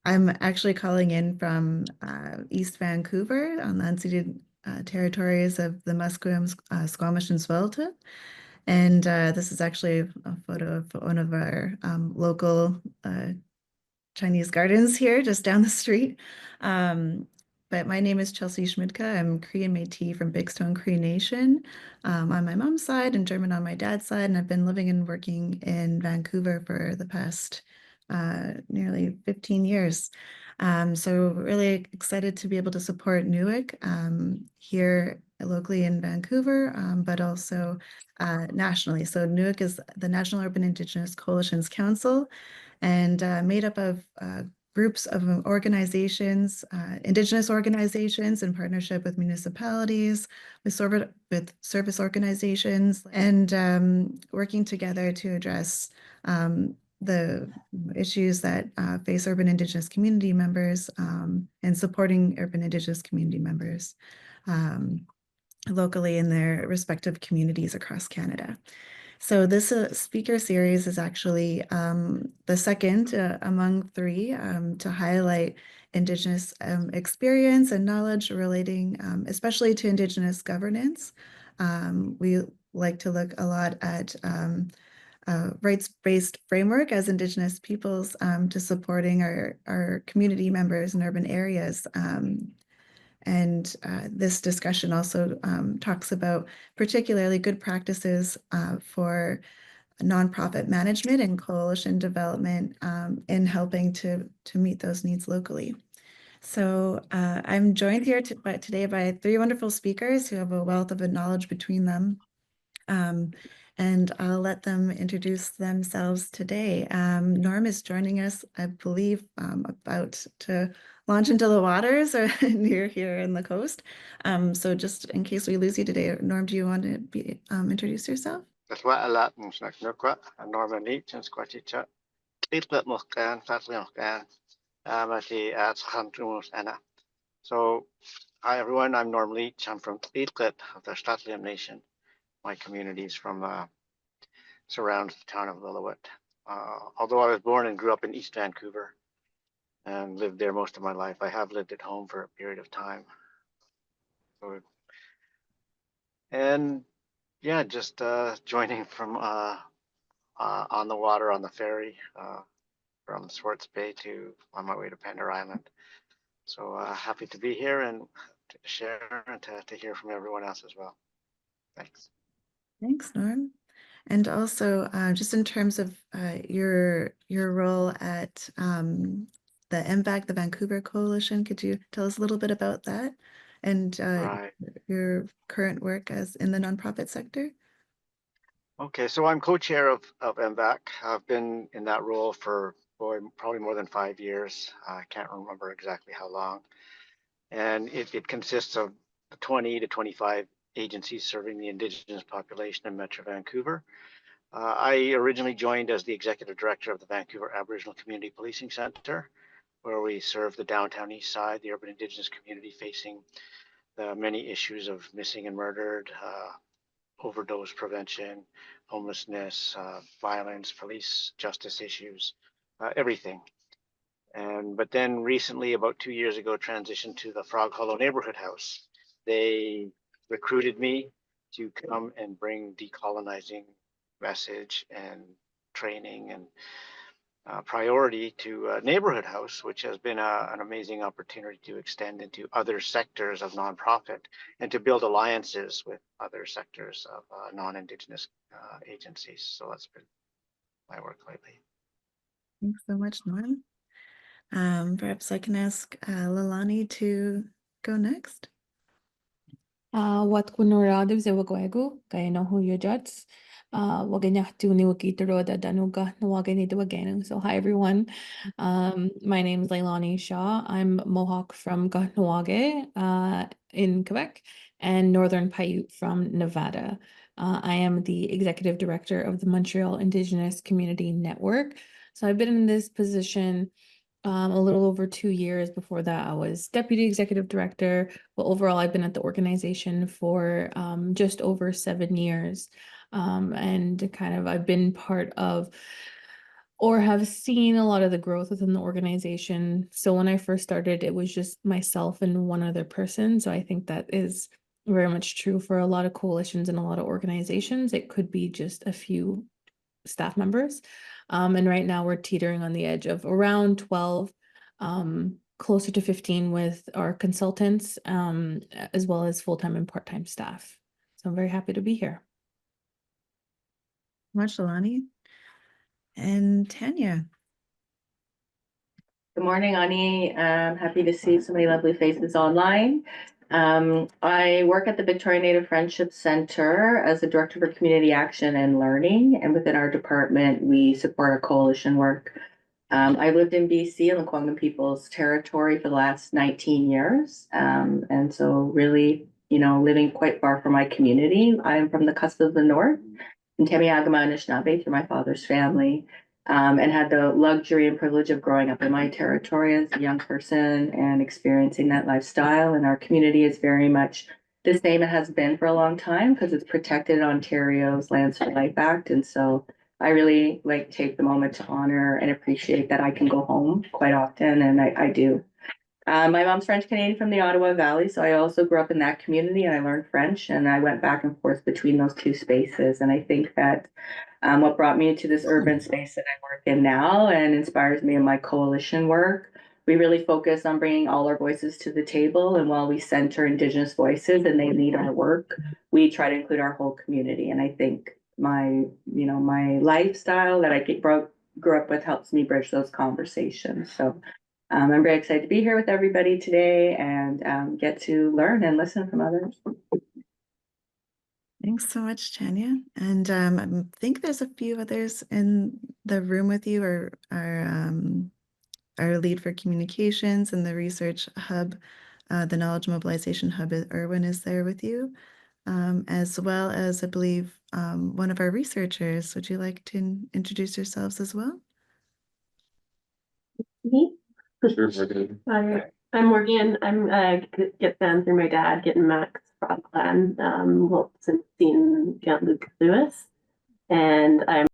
I'm actually calling in from East Vancouver on the unceded territories of the Musqueam, Squamish, and Swelta. And this is actually a photo of one of our local Chinese gardens here just down the street. But my name is Chelsea Schmidtka. I'm Cree and Métis from Big Stone Cree Nation on my mom's side and German on my dad's side. And I've been living and working in Vancouver for the past nearly 15 years. So really excited to be able to support NUICC here locally in Vancouver, but also nationally. So NUICC is the National Urban Indigenous Coalitions Council, and made up of groups of organizations, Indigenous organizations in partnership with municipalities, with service organizations, and working together to address the issues that face urban Indigenous community members and supporting urban Indigenous community members locally in their respective communities across Canada. So this speaker series is actually the second among three to highlight Indigenous experience and knowledge relating especially to Indigenous governance. We like to look a lot at rights-based framework as Indigenous peoples to supporting our community members in urban areas. And this discussion also talks about particularly good practices for nonprofit management and coalition development in helping to meet those needs locally. So I'm joined here today by three wonderful speakers who have a wealth of knowledge between them. And I'll let them introduce themselves today. Norm is joining us, I believe, about to launch into the waters or near here in the coast. So just in case we lose you today, Norm, do you want to introduce yourself? That's what a lot of Norman Leech and Squatchy So, hi everyone, I'm Norm Leech. I'm from Tlitlit of the St'át'imc Nation. My communities from surrounds the town of Lillooet. Although I was born and grew up in East Vancouver and lived there most of my life, I have lived at home for a period of time. So, and yeah, just joining from on the water on the ferry from Swartz Bay to on my way to Pender Island. So happy to be here and to share and to hear from everyone else as well. Thanks. Thanks, Norm. And also, just in terms of your role at the MVAEC, the Vancouver Coalition, could you tell us a little bit about that and your current work as in the nonprofit sector? Okay, so I'm co-chair of MVAEC. I've been in that role for probably more than 5 years. I can't remember exactly how long. And it consists of 20 to 25 agencies serving the Indigenous population in Metro Vancouver. I originally joined as the executive director of the Vancouver Aboriginal Community Policing Center, where we serve the downtown east side, the urban Indigenous community facing the many issues of missing and murdered, overdose prevention, homelessness, violence, police justice issues, everything. But then recently, about 2 years ago, transitioned to the Frog Hollow Neighbourhood House. They recruited me to come and bring decolonizing message and training and priority to Neighbourhood House, which has been an amazing opportunity to extend into other sectors of nonprofit and to build alliances with other sectors of non-Indigenous agencies. So that's been my work lately. Thanks so much, Norm. Perhaps I can ask Leilani to go next. Wat kunurado zewagwegu, kaya no who your judges. So hi everyone. My name is Leilani Shaw. I'm Mohawk from Kahnawake in Quebec and Northern Paiute from Nevada. I am the executive director of the Montreal Indigenous Community Network. So I've been in this position a little over 2 years. Before that, I was deputy executive director. But overall, I've been at the organization for just over 7 years. And kind of I've been part of or have seen a lot of the growth within the organization. So when I first started, it was just myself and one other person. So I think that is very much true for a lot of coalitions and a lot of organizations. It could be just a few staff members. And right now we're teetering on the edge of around 12, closer to 15 with our consultants, as well as full-time and part-time staff. So I'm very happy to be here. Much, Leilani. And Tanya. Good morning, Ani. I'm happy to see so many lovely faces online. I work at the Victoria Native Friendship Center as the Director for Community Action and Learning, and within our department, we support our coalition work. I've lived in BC and the Lekwungen People's Territory for the last 19 years, and so really, living quite far from my community. I'm from the cusp of the north, in Teme-Augama, Anishnabai, through my father's family. And had the luxury and privilege of growing up in my territory as a young person and experiencing that lifestyle. And our community is very much the same it has been for a long time because it's protected in Ontario's Lands for Life Act. And so I really take the moment to honor and appreciate that I can go home quite often, and I do. My mom's French Canadian from the Ottawa Valley, so I also grew up in that community and I learned French, and I went back and forth between those two spaces. And I think that what brought me into this urban space that I work in now and inspires me in my coalition work, we really focus on bringing all our voices to the table. And while we center Indigenous voices and they lead our work, we try to include our whole community. And I think my lifestyle that I grew up with helps me bridge those conversations. So I'm very excited to be here with everybody today and get to learn and listen from others. Thanks so much, Tanya. And I think there's a few others in the room with you, or our lead for communications and the research hub, the Knowledge Mobilisation Hub at Urban is there with you, as well as, I believe, one of our researchers. Would you like to introduce yourselves as well? Me? Sure, Morgan. I'm Morgan. I'm get them through my dad, getting Max broad plan. Well, since seen Jean-Luc Lewis, and I'm